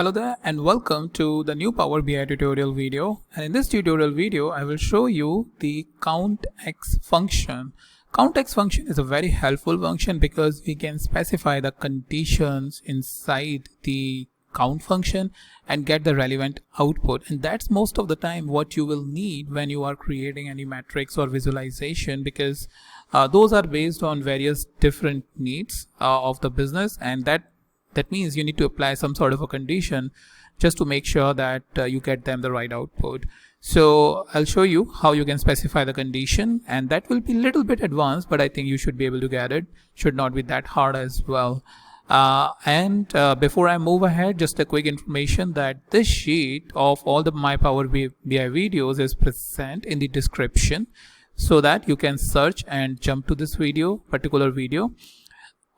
Hello there and welcome to the new Power BI tutorial video, and in this tutorial video I will show you the CountX function. CountX function is a very helpful function because we can specify the conditions inside the count function and get the relevant output, and that's most of the time what you will need when you are creating any metrics or visualization, because those are based on various different needs of the business, and that means you need to apply some sort of a condition just to make sure that you get them the right output. So I'll show you how you can specify the condition, and that will be a little bit advanced, but I think you should be able to get it. Should not be that hard as well. Before I move ahead, just a quick information that this sheet of all the My Power BI videos is present in the description, so that you can search and jump to this particular video.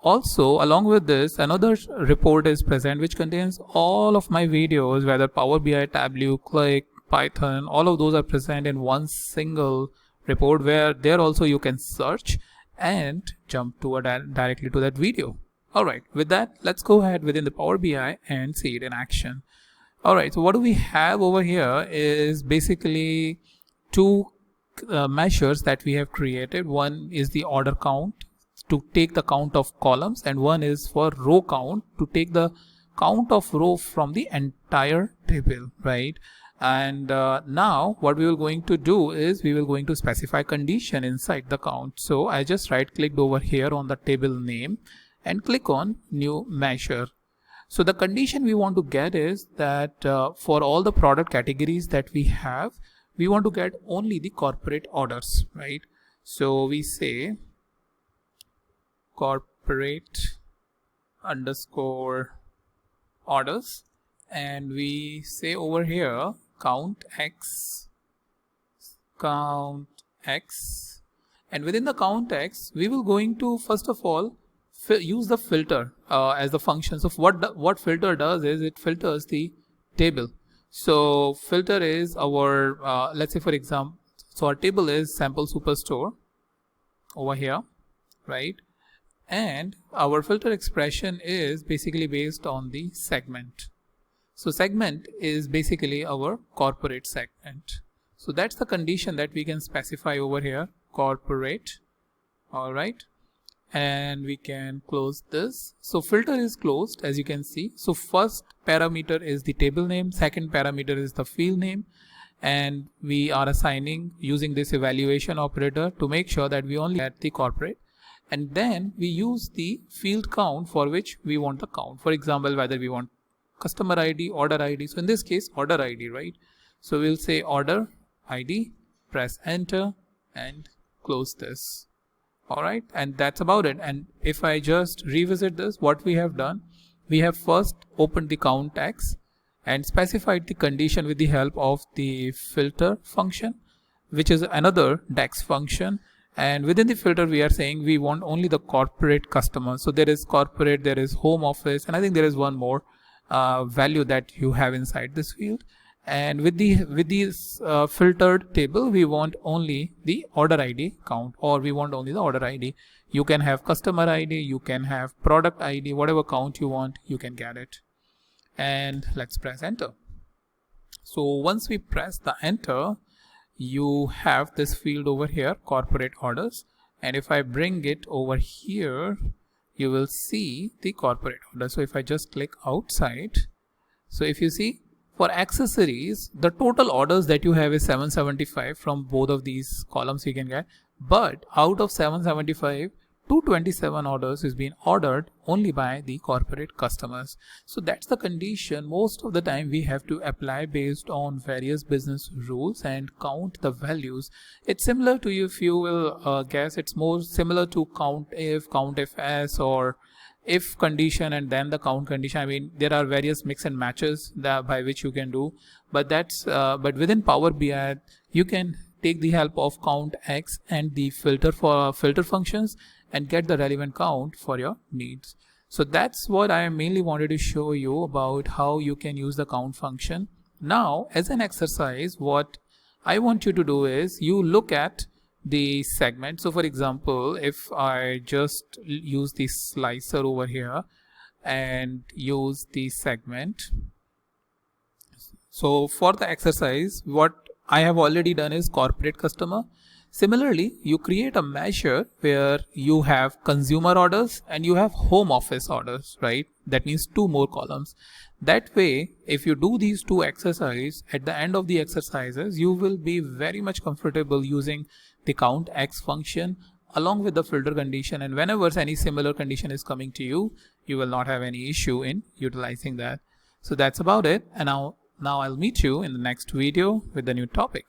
Also, along with this, another report is present which contains all of my videos, whether Power BI, Tableau, Qlik, Python, all of those are present in one single report, where there also you can search and jump to directly to that video. Alright, with that, let's go ahead within the Power BI and see it in action. Alright, so what do we have over here is basically two measures that we have created. One is the order count to take the count of columns, and one is for row count to take the count of row from the entire table, right? And now what we are going to do is we will going to specify condition inside the count. So I just right clicked over here on the table name and click on new measure. So the condition we want to get is that for all the product categories that we have, we want to get only the corporate orders, right? So we say corporate underscore orders, and we say over here count x, and within the count x we will going to first of all use the filter as the function. So what filter does is it filters the table. So filter is our let's say for example, so our table is sample superstore over here, right? And our filter expression is basically based on the segment. So segment is basically our corporate segment. So that's the condition that we can specify over here, corporate. All right, and we can close this. So filter is closed, as you can see. So first parameter is the table name, second parameter is the field name, and we are assigning using this evaluation operator to make sure that we only get the corporate. And then we use the field count for which we want the count. For example, whether we want customer ID, order ID. So in this case, order ID, right? So we'll say order ID, press enter and close this. All right, and that's about it. And if I just revisit this, what we have done, we have first opened the CountX and specified the condition with the help of the filter function, which is another DEX function. And within the filter we are saying we want only the corporate customers. So there is corporate, there is home office, and I think there is one more value that you have inside this field. And with these filtered table, we want only the order ID count, or we want only the order ID. You can have customer ID, you can have product ID, whatever count you want, you can get it. And let's press enter. So once we press the enter, you have this field over here, corporate orders, and if I bring it over here, you will see the corporate order. So if I just click outside, so if you see for accessories, the total orders that you have is 775 from both of these columns you can get, but out of 775, 227 orders is being ordered only by the corporate customers. So that's the condition most of the time we have to apply based on various business rules and count the values. It's similar to, if you will guess, it's more similar to count if as, or if condition and then the count condition. I mean, there are various mix and matches that by which you can do, but that's but within Power BI you can take the help of CountX and the filter functions and get the relevant count for your needs. So that's what I mainly wanted to show you about how you can use the count function. Now, as an exercise, what I want you to do is you look at the segment. So for example, if I just use the slicer over here and use the segment, So for the exercise, what I have already done is corporate customer. Similarly, you create a measure where you have consumer orders and you have home office orders, right? That means 2 more columns. That way, if you do these 2 exercises, at the end of the exercises, you will be very much comfortable using the count X function along with the filter condition, and whenever any similar condition is coming to you, you will not have any issue in utilizing that. So that's about it, and now I'll meet you in the next video with the new topic.